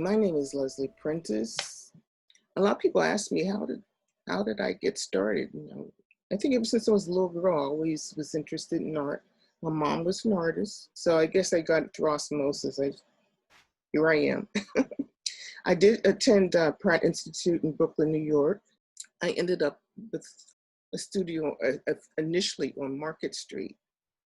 my name is Leslie Printis. A lot of people ask me how did I get started? I think ever since I was a little girl, I always was interested in art. My mom was an artist, so I guess I got it through osmosis. Here I am. I did attend Pratt Institute in Brooklyn, New York. I ended up with a studio initially on Market Street,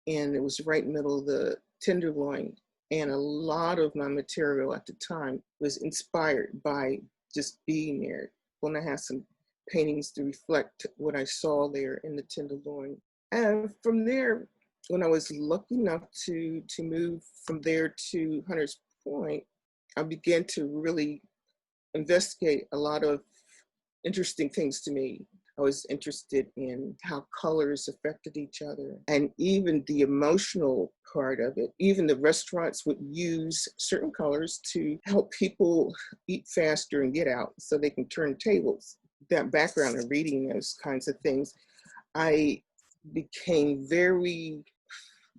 and it was right in the middle of the Tenderloin. And a lot of my material at the time was inspired by just being there. When I had some paintings to reflect what I saw there in the Tenderloin. And from there, when I was lucky enough to move from there to Hunters Point, I began to really investigate a lot of interesting things to me. I was interested in how colors affected each other and even the emotional part of it. Even the restaurants would use certain colors to help people eat faster and get out so they can turn tables. That background of reading those kinds of things, I became very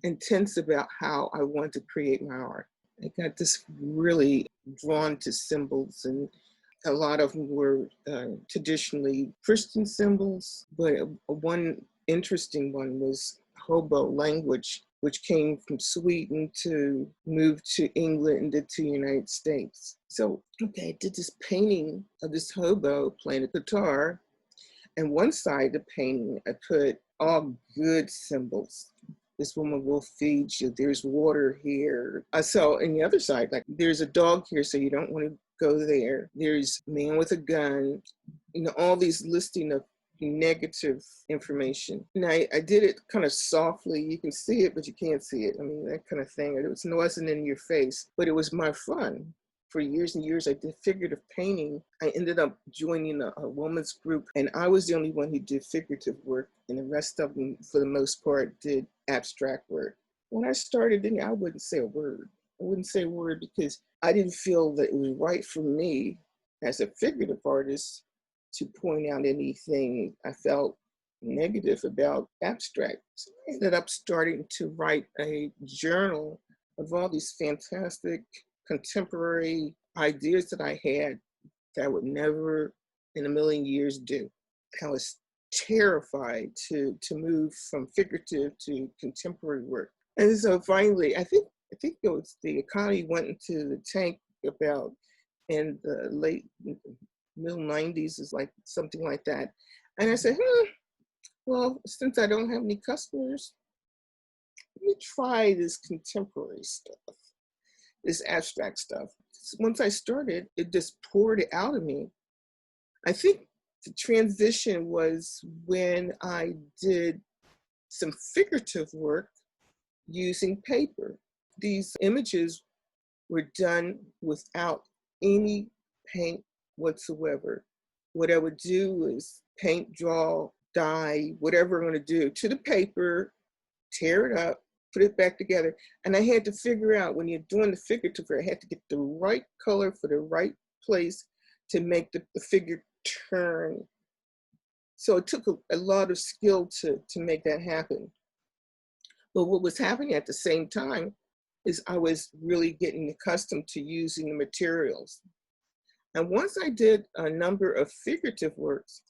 intense about how I wanted to create my art. I got this really drawn to symbols, and a lot of them were traditionally Christian symbols, but one interesting one was hobo language, which came from Sweden to move to England and to the United States. So, I did this painting of this hobo playing a guitar, and one side of the painting, I put all good symbols. This woman will feed you. There's water here. So, on the other side, like there's a dog here, so you don't want to go there. There's a man with a gun. All these listing of negative information. And I did it kind of softly. You can see it, but you can't see it. That kind of thing. It wasn't in your face, but it was my fun. For years and years, I did figurative painting. I ended up joining a woman's group, and I was the only one who did figurative work, and the rest of them, for the most part, did abstract work. When I started, I wouldn't say a word. I wouldn't say a word because I didn't feel that it was right for me as a figurative artist to point out anything I felt negative about abstract. So I ended up starting to write a journal of all these fantastic contemporary ideas that I had that I would never in a million years do. I was terrified to move from figurative to contemporary work. And so finally, I think it was the economy went into the tank about in the late middle 90s, is like something like that. And I said, well, since I don't have any customers, let me try this contemporary stuff, this abstract stuff. Once I started, it just poured out of me. I think the transition was when I did some figurative work using paper. These images were done without any paint whatsoever. What I would do is paint, draw, dye, whatever I'm going to do to the paper, tear it up, put it back together. And I had to figure out, when you're doing the figurative, I had to get the right color for the right place to make the figure turn. So it took a lot of skill to make that happen. But what was happening at the same time is I was really getting accustomed to using the materials. And once I did a number of figurative works,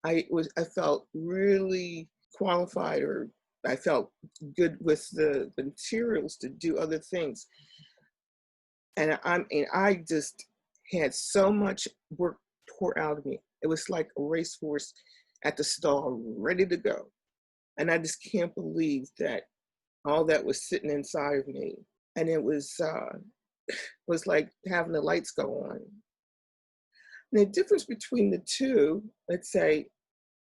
I felt really qualified, or I felt good with the materials to do other things. And I just had so much work pour out of me. It was like a racehorse at the stall, ready to go. And I just can't believe that all that was sitting inside of me. And it was like having the lights go on. And the difference between the two, let's say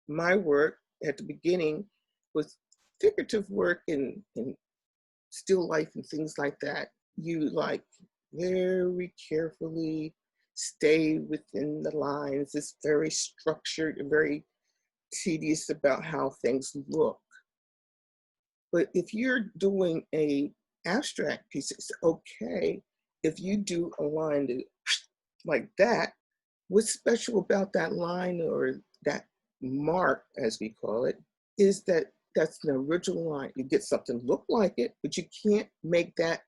my work at the beginning was figurative work in still life and things like that. You like very carefully stay within the lines. It's very structured and very tedious about how things look. But if you're doing a abstract piece, it's okay if you do a line like that. What's special about that line, or that mark, as we call it, is that that's an original line. You get something look like it, but you can't make that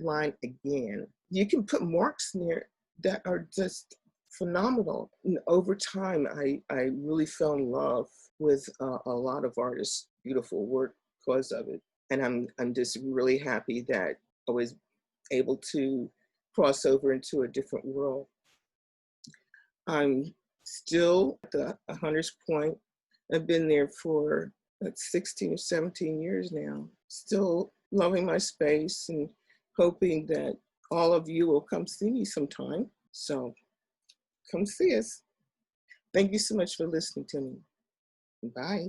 line again. you can put marks near that are just phenomenal. And over time, I really fell in love with a lot of artists' beautiful work because of it. And I'm just really happy that I was able to cross over into a different world. I'm still at the Hunters Point. I've been there for 16 or 17 years now. Still loving my space and hoping that all of you will come see me sometime. So come see us. Thank you so much for listening to me. Bye.